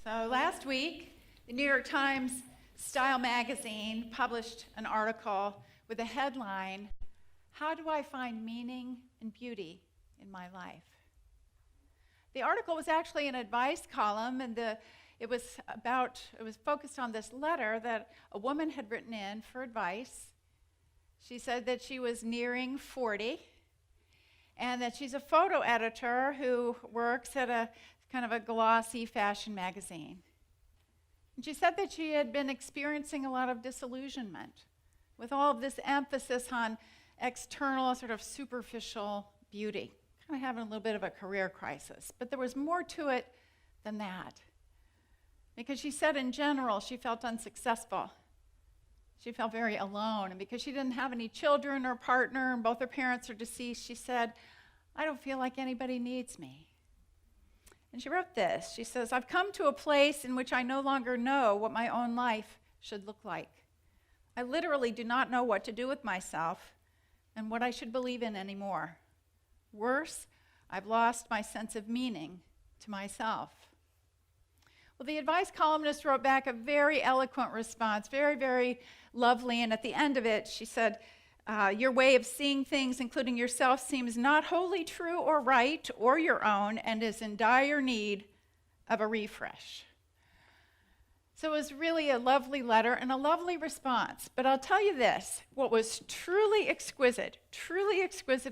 So last week, the New York Times Style magazine published an article with the headline, "How do I find meaning and beauty in my life?" The article was actually an advice column, and it was focused on this letter that a woman had written in for advice. She said that she was nearing 40, and that she's a photo editor who works at a kind of a glossy fashion magazine. And she said that she had been experiencing a lot of disillusionment with all of this emphasis on external, sort of superficial beauty, kind of having a little bit of a career crisis. But there was more to it than that. Because she said in general, she felt unsuccessful. She felt very alone. And because she didn't have any children or partner, and both her parents are deceased, she said, "I don't feel like anybody needs me." And she wrote this. She says, "I've come to a place in which I no longer know what my own life should look like. I literally do not know what to do with myself and what I should believe in anymore. Worse, I've lost my sense of meaning to myself." Well, the advice columnist wrote back a very eloquent response, very, very lovely. And at the end of it, she said, "Your way of seeing things, including yourself, seems not wholly true or right or your own, and is in dire need of a refresh." So it was really a lovely letter and a lovely response. But I'll tell you this, what was truly exquisite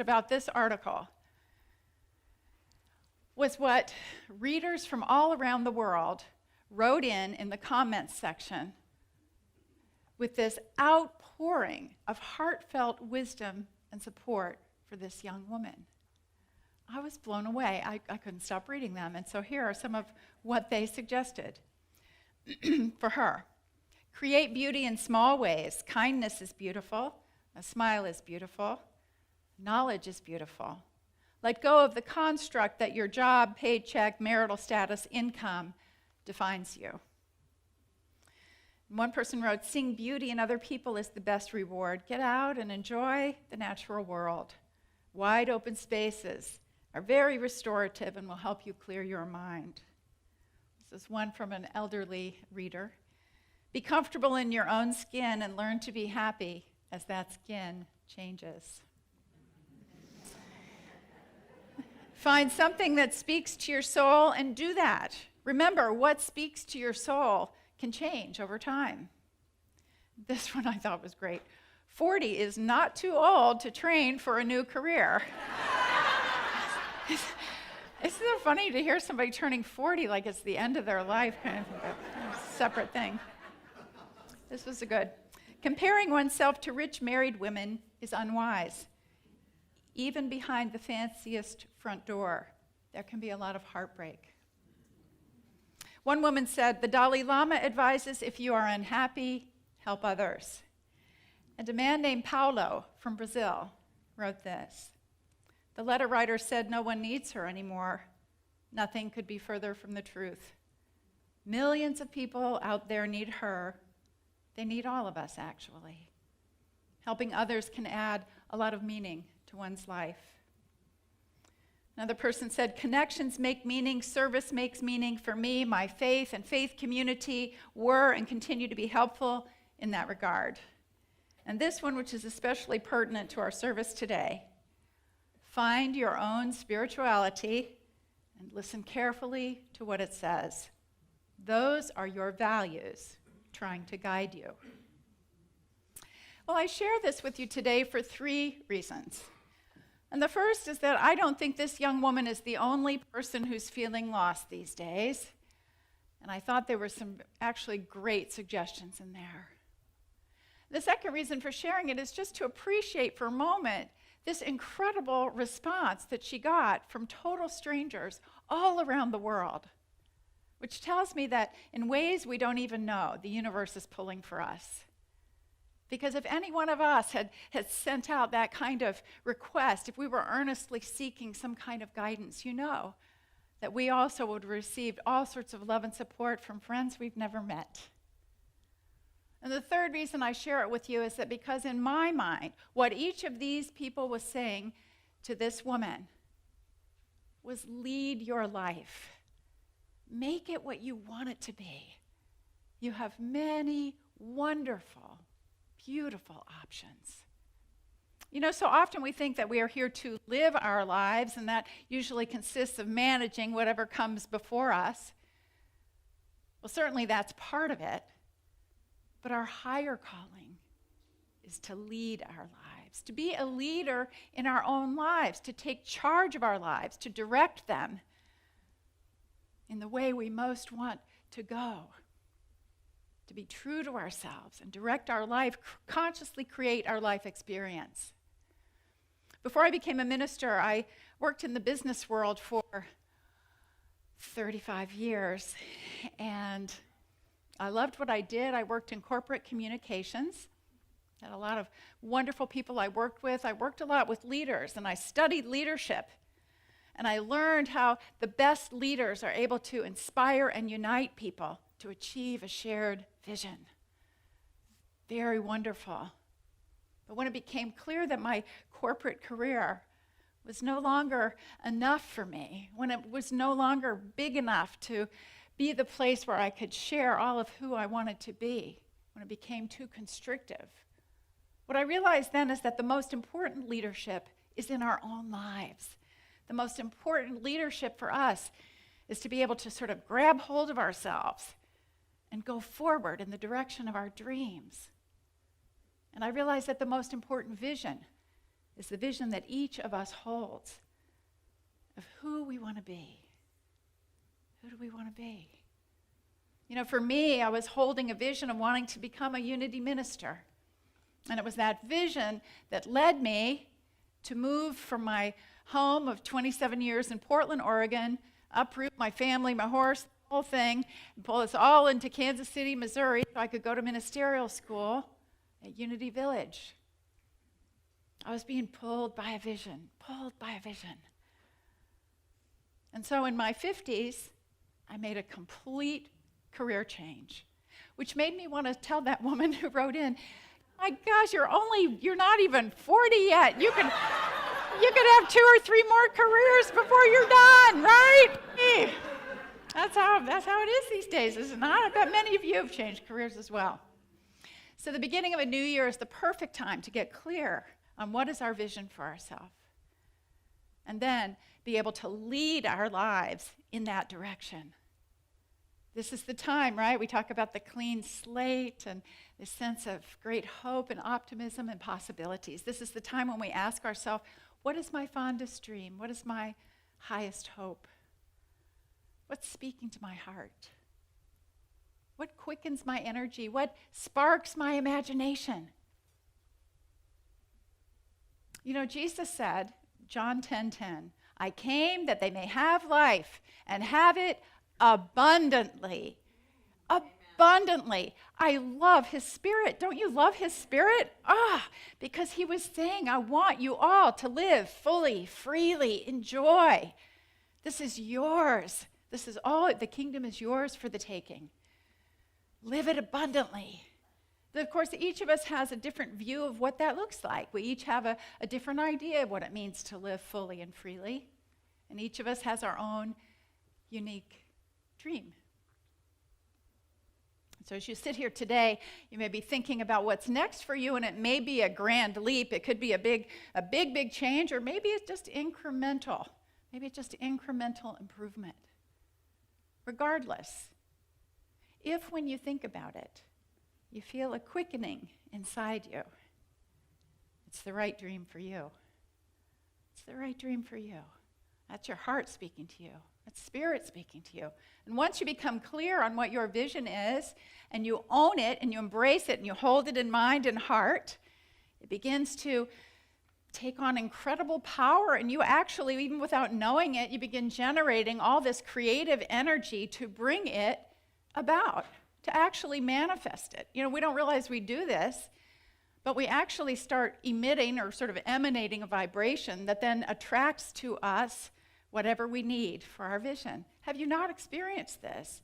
about this article was what readers from all around the world wrote in the comments section with this outpouring of heartfelt wisdom and support for this young woman. I was blown away. I couldn't stop reading them. And so here are some of what they suggested for her. Create beauty in small ways. Kindness is beautiful. A smile is beautiful. Knowledge is beautiful. Let go of the construct that your job, paycheck, marital status, income defines you. One person wrote, "Seeing beauty in other people is the best reward. Get out and enjoy the natural world. Wide open spaces are very restorative and will help you clear your mind." This is one from an elderly reader. "Be comfortable in your own skin and learn to be happy as that skin changes." Find something that speaks to your soul and do that. Remember, what speaks to your soul can change over time. This one I thought was great. 40 is not too old to train for a new career. Isn't it funny to hear somebody turning 40 like it's the end of their life, kind of a separate thing? This was a good. "Comparing oneself to rich married women is unwise. Even behind the fanciest front door, there can be a lot of heartbreak." One woman said, "The Dalai Lama advises if you are unhappy, help others." And a man named Paula from Brazil wrote this. "The letter writer said no one needs her anymore. Nothing could be further from the truth. Millions of people out there need her. They need all of us, actually. Helping others can add a lot of meaning to one's life." Another person said, "Connections make meaning, service makes meaning. For me, my faith and faith community were and continue to be helpful in that regard." And this one, which is especially pertinent to our service today, "Find your own spirituality and listen carefully to what it says. Those are your values trying to guide you." Well, I share this with you today for 3 reasons. And the first is that I don't think this young woman is the only person who's feeling lost these days. And I thought there were some actually great suggestions in there. The second reason for sharing it is just to appreciate for a moment this incredible response that she got from total strangers all around the world, which tells me that in ways we don't even know, the universe is pulling for us. Because if any one of us had sent out that kind of request, if we were earnestly seeking some kind of guidance, you know that we also would have received all sorts of love and support from friends we've never met. And the third reason I share it with you is that because in my mind, what each of these people was saying to this woman was lead your life, Make it what you want it to be. You have many wonderful, beautiful options. You know, so often we think that we are here to live our lives, and that usually consists of managing whatever comes before us. Well, certainly that's part of it. But our higher calling is to lead our lives, to be a leader in our own lives, to take charge of our lives, to direct them in the way we most want to go, to be true to ourselves and direct our life, consciously create our life experience. Before I became a minister, I worked in the business world for 35 years, and I loved what I did. I worked in corporate communications. Had a lot of wonderful people I worked with. I worked a lot with leaders, and I studied leadership. And I learned how the best leaders are able to inspire and unite people to achieve a shared vision. Very wonderful. But when it became clear that my corporate career was no longer enough for me, when it was no longer big enough to be the place where I could share all of who I wanted to be, when it became too constrictive, what I realized then is that the most important leadership is in our own lives. The most important leadership for us is to be able to sort of grab hold of ourselves and go forward in the direction of our dreams. And I realized that the most important vision is the vision that each of us holds of who we want to be. Who do we want to be? You know, for me, I was holding a vision of wanting to become a unity minister. And it was that vision that led me to move from my home of 27 years in Portland, Oregon, uproot my family, my horse, the whole thing, and pull us all into Kansas City, Missouri, so I could go to ministerial school at Unity Village. I was being pulled by a vision. And so in my 50s, I made a complete career change, which made me want to tell that woman who wrote in, my gosh, you're not even 40 yet. You could have 2 or 3 more careers before you're done, right? That's how it is these days, is it not? I bet many of you have changed careers as well. So the beginning of a new year is the perfect time to get clear on what is our vision for ourselves. And then be able to lead our lives in that direction. This is the time, right? We talk about the clean slate and the sense of great hope and optimism and possibilities. This is the time when we ask ourselves, what is my fondest dream? What is my highest hope? What's speaking to my heart? What quickens my energy? What sparks my imagination? You know, Jesus said, John 10:10, I came that they may have life and have it abundantly. Abundantly. I love his spirit. Don't you love his spirit? Because he was saying, I want you all to live fully, freely, enjoy. This is yours. This is all, the kingdom is yours for the taking. Live it abundantly. Of course, each of us has a different view of what that looks like. We each have a different idea of what it means to live fully and freely. And each of us has our own unique dream. So as you sit here today, you may be thinking about what's next for you, and it may be a grand leap. It could be a big change, or maybe it's just incremental. Maybe it's just incremental improvement. Regardless, if when you think about it, you feel a quickening inside you, it's the right dream for you. It's the right dream for you. That's your heart speaking to you. That's spirit speaking to you. And once you become clear on what your vision is, and you own it, and you embrace it, and you hold it in mind and heart, it begins to take on incredible power, and you actually, even without knowing it, you begin generating all this creative energy to bring it about, to actually manifest it. You know, we don't realize we do this, but we actually start emitting or sort of emanating a vibration that then attracts to us whatever we need for our vision. Have you not experienced this?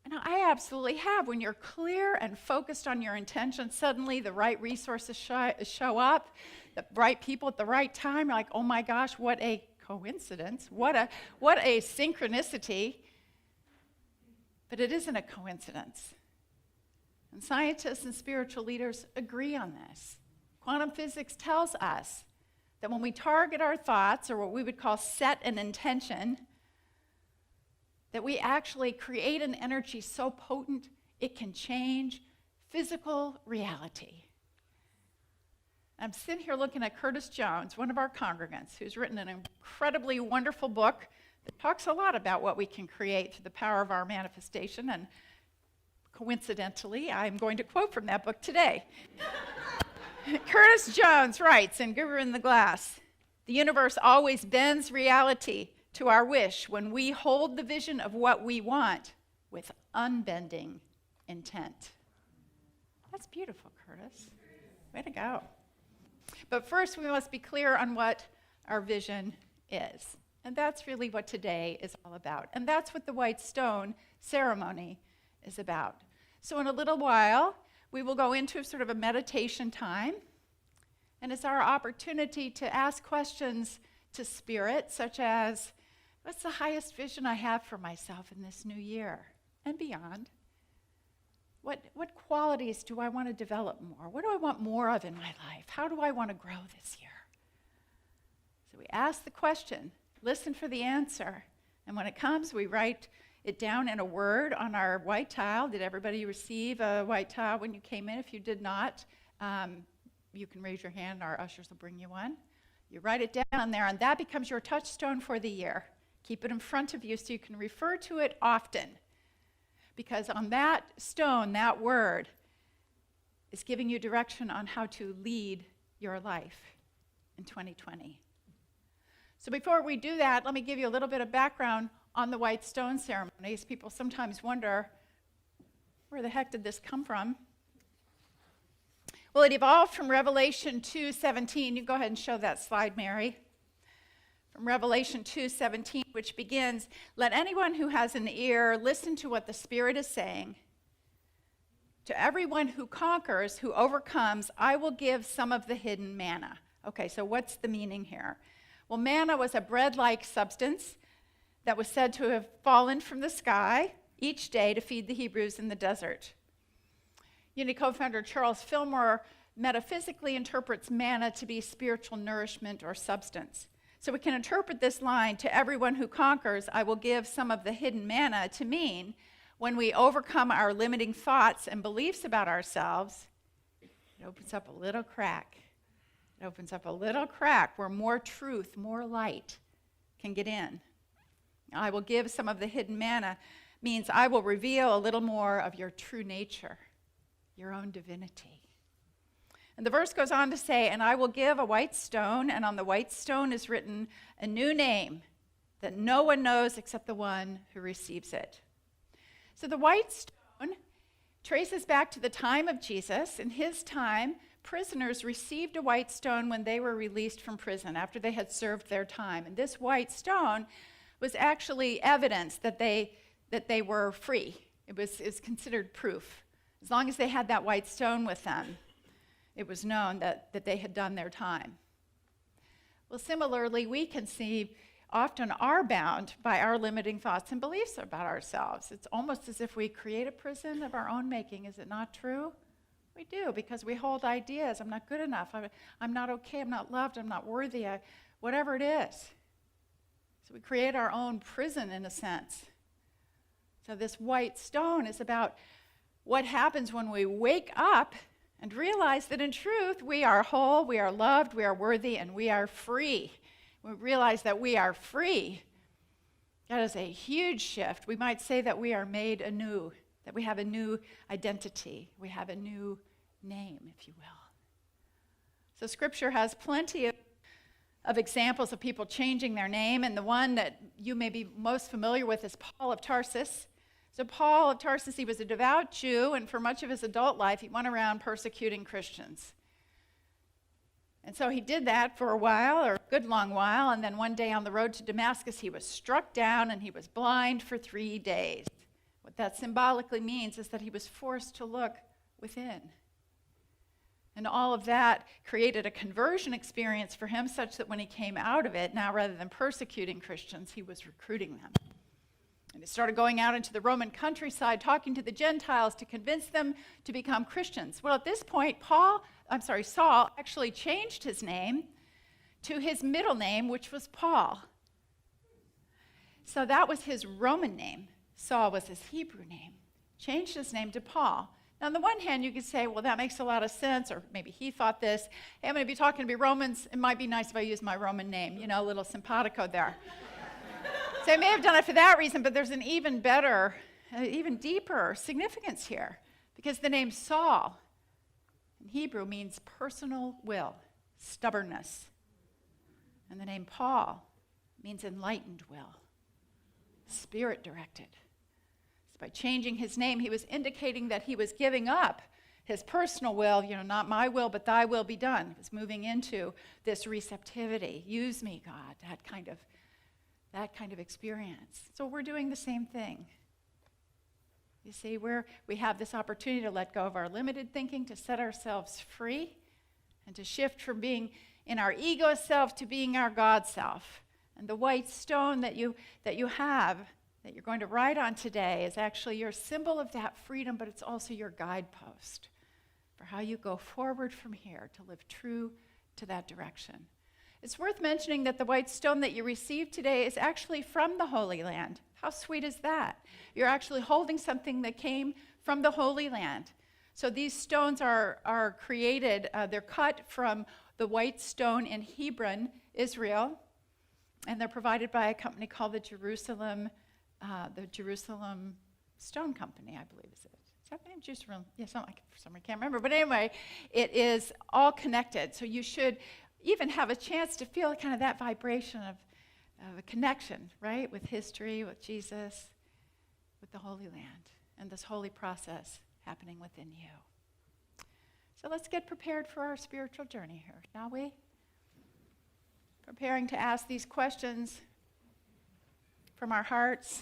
And I absolutely have. When you're clear and focused on your intention, suddenly the right resources show up, the right people at the right time. You're like, oh my gosh, what a coincidence, what a synchronicity. But it isn't a coincidence. And scientists and spiritual leaders agree on this. Quantum physics tells us that when we target our thoughts, or what we would call set an intention, that we actually create an energy so potent it can change physical reality. I'm sitting here looking at Curtis Jones, one of our congregants, who's written an incredibly wonderful book that talks a lot about what we can create through the power of our manifestation. And coincidentally, I'm going to quote from that book today. Curtis Jones writes in Giver in the Glass, "The universe always bends reality to our wish when we hold the vision of what we want with unbending intent." That's beautiful, Curtis. Way to go. But first, we must be clear on what our vision is. And that's really what today is all about. And that's what the white stone ceremony is about. So in a little while, we will go into sort of a meditation time. And it's our opportunity to ask questions to Spirit, such as, what's the highest vision I have for myself in this new year and beyond? What qualities do I want to develop more? What do I want more of in my life? How do I want to grow this year? So we ask the question, listen for the answer, and when it comes, we write it down in a word on our white tile. Did everybody receive a white tile when you came in? If you did not, you can raise your hand. Our ushers will bring you one. You write it down there, and that becomes your touchstone for the year. Keep it in front of you so you can refer to it often. Because on that stone, that word is giving you direction on how to lead your life in 2020. So before we do that, let me give you a little bit of background on the white stone ceremonies. People sometimes wonder, where the heck did this come from? Well, it evolved from Revelation 2:17. You go ahead and show that slide, Mary. From Revelation 2:17, which begins, "Let anyone who has an ear listen to what the Spirit is saying. To everyone who conquers, who overcomes, I will give some of the hidden manna." Okay, so what's the meaning here? Well, manna was a bread-like substance that was said to have fallen from the sky each day to feed the Hebrews in the desert. Unity co-founder Charles Fillmore metaphysically interprets manna to be spiritual nourishment or substance. So we can interpret this line, "To everyone who conquers, I will give some of the hidden manna," to mean when we overcome our limiting thoughts and beliefs about ourselves, it opens up a little crack. It opens up a little crack where more truth, more light can get in. "I will give some of the hidden manna" means I will reveal a little more of your true nature, your own divinity. And the verse goes on to say, "And I will give a white stone, and on the white stone is written a new name that no one knows except the one who receives it." So the white stone traces back to the time of Jesus. In his time, prisoners received a white stone when they were released from prison after they had served their time. And this white stone was actually evidence that they were free. It was considered proof. As long as they had that white stone with them, it was known that they had done their time. Well, similarly, we can see often are bound by our limiting thoughts and beliefs about ourselves. It's almost as if we create a prison of our own making. Is it not true? We do, because we hold ideas. I'm not good enough. I'm not okay. I'm not loved. I'm not worthy. Whatever it is. So we create our own prison in a sense. So this white stone is about what happens when we wake up and realize that in truth we are whole, we are loved, we are worthy, and we are free. We realize that we are free. That is a huge shift. We might say that we are made anew, that we have a new identity. We have a new name, if you will. So Scripture has plenty of examples of people changing their name, and the one that you may be most familiar with is Paul of Tarsus. So Paul of Tarsus, he was a devout Jew, and for much of his adult life, he went around persecuting Christians. And so he did that for a while, or a good long while, and then one day on the road to Damascus, he was struck down and he was blind for 3 days. What that symbolically means is that he was forced to look within. And all of that created a conversion experience for him such that when he came out of it, now rather than persecuting Christians, he was recruiting them. And he started going out into the Roman countryside, talking to the Gentiles to convince them to become Christians. Well, at this point, Saul actually changed his name to his middle name, which was Paul. So that was his Roman name. Saul was his Hebrew name. Changed his name to Paul. Now, on the one hand, you could say, well, that makes a lot of sense, or maybe he thought this. Hey, I'm going to be talking to Romans. It might be nice if I use my Roman name, a little simpatico there. So I may have done it for that reason, but there's an even better, even deeper significance here, because the name Saul in Hebrew means personal will, stubbornness. And the name Paul means enlightened will, spirit-directed. So by changing his name, he was indicating that he was giving up his personal will, not my will, but thy will be done. He was moving into this receptivity. Use me, God, that kind of experience. So we're doing the same thing. You see, we have this opportunity to let go of our limited thinking, to set ourselves free, and to shift from being in our ego self to being our God self. And the white stone that you have, that you're going to write on today, is actually your symbol of that freedom, but it's also your guidepost for how you go forward from here to live true to that direction. It's worth mentioning that the white stone that you received today is actually from the Holy Land. How sweet is that? You're actually holding something that came from the Holy Land. So these stones are created, they're cut from the white stone in Hebron, Israel, and they're provided by a company called the Jerusalem Stone Company, I believe is it. Is that the name? Jerusalem? Yeah, for some reason I can't remember. But anyway, it is all connected. So you should even have a chance to feel kind of that vibration of a connection, right, with history, with Jesus, with the Holy Land, and this holy process happening within you. So let's get prepared for our spiritual journey here, shall we? Preparing to ask these questions from our hearts.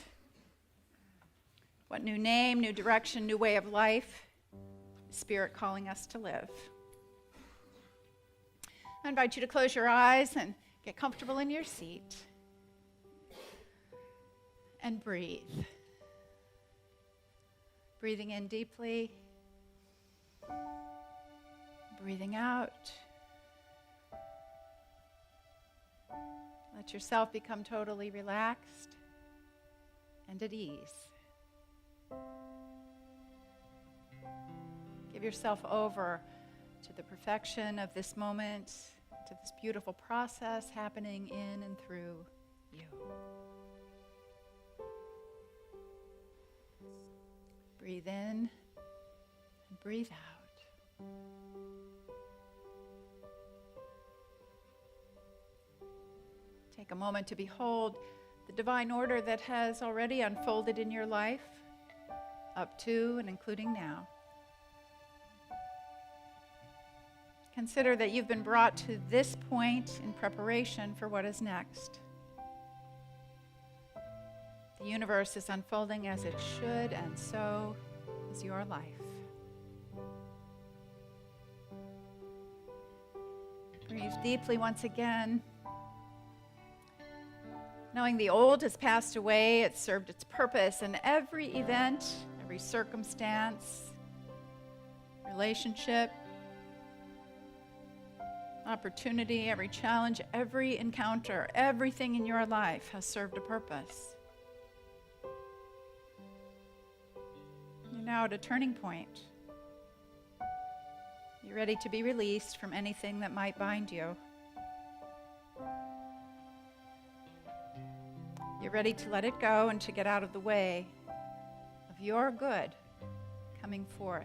What new name, new direction, new way of life is Spirit calling us to live? I invite you to close your eyes and get comfortable in your seat. And breathe. Breathing in deeply. Breathing out. Let yourself become totally relaxed and at ease. Give yourself over to the perfection of this moment, to this beautiful process happening in and through you. Breathe in and breathe out. Take a moment to behold the divine order that has already unfolded in your life, up to and including now. Consider that you've been brought to this point in preparation for what is next. The universe is unfolding as it should, and so is your life. Breathe deeply once again. Knowing the old has passed away, it's served its purpose, and every event, every circumstance, relationship, opportunity, every challenge, every encounter, everything in your life has served a purpose. You're now at a turning point. You're ready to be released from anything that might bind you. You're ready to let it go and to get out of the way of your good coming forth.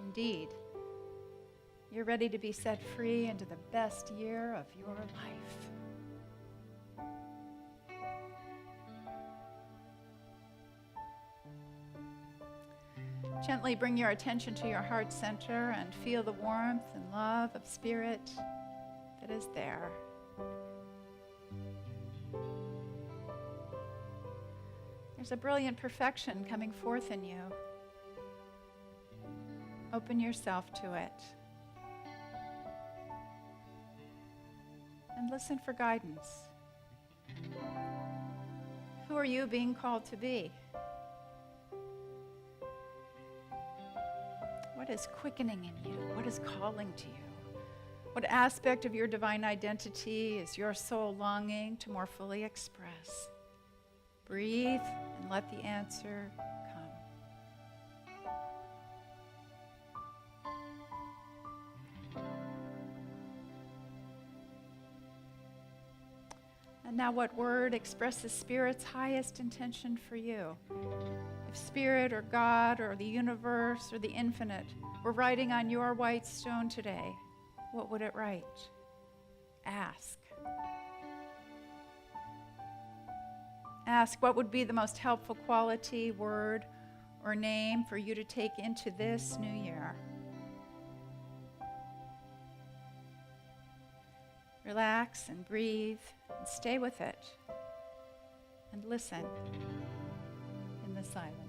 Indeed, you're ready to be set free into the best year of your life. Gently bring your attention to your heart center and feel the warmth and love of Spirit that is there. There's a brilliant perfection coming forth in you. Open yourself to it. And listen for guidance. Who are you being called to be? What is quickening in you? What is calling to you? What aspect of your divine identity is your soul longing to more fully express? Breathe and let the answer come. And now, what word expresses Spirit's highest intention for you? If Spirit or God or the universe or the infinite were writing on your white stone today, what would it write? Ask. Ask what would be the most helpful quality, word, or name for you to take into this new year. Relax and breathe and stay with it and listen in the silence.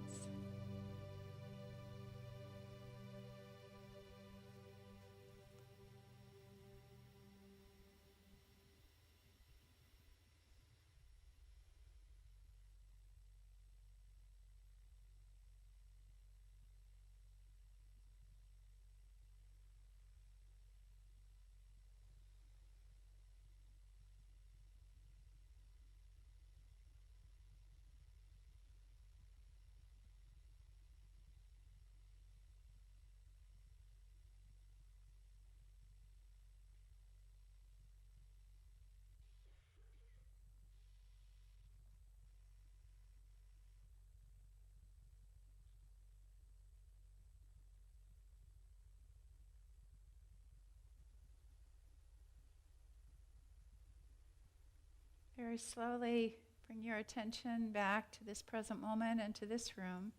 Very slowly bring your attention back to this present moment and to this room.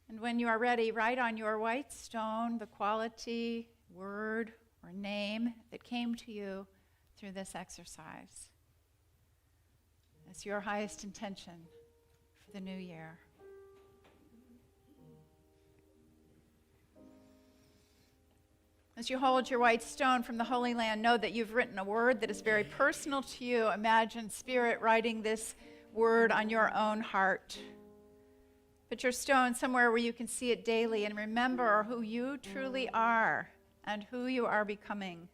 And when you are ready, write on your white stone the quality, word, or name that came to you through this exercise. That's your highest intention for the new year. As you hold your white stone from the Holy Land, know that you've written a word that is very personal to you. Imagine Spirit writing this word on your own heart. Put your stone somewhere where you can see it daily and remember who you truly are and who you are becoming.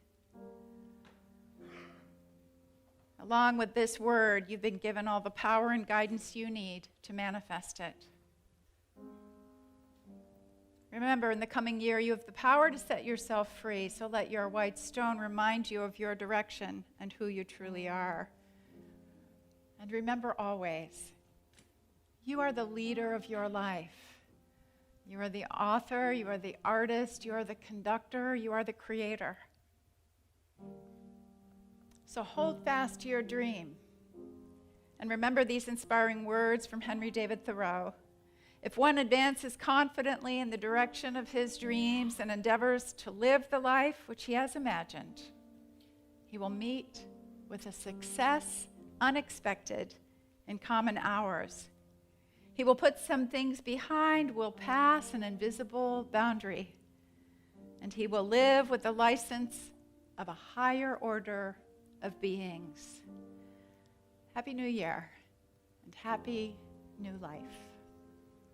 Along with this word, you've been given all the power and guidance you need to manifest it. Remember, in the coming year, you have the power to set yourself free, so let your white stone remind you of your direction and who you truly are. And remember always, you are the leader of your life. You are the author, you are the artist, you are the conductor, you are the creator. So hold fast to your dream. And remember these inspiring words from Henry David Thoreau. If one advances confidently in the direction of his dreams and endeavors to live the life which he has imagined, he will meet with a success unexpected in common hours. He will put some things behind, will pass an invisible boundary, and he will live with the license of a higher order of beings. Happy New Year and happy new life.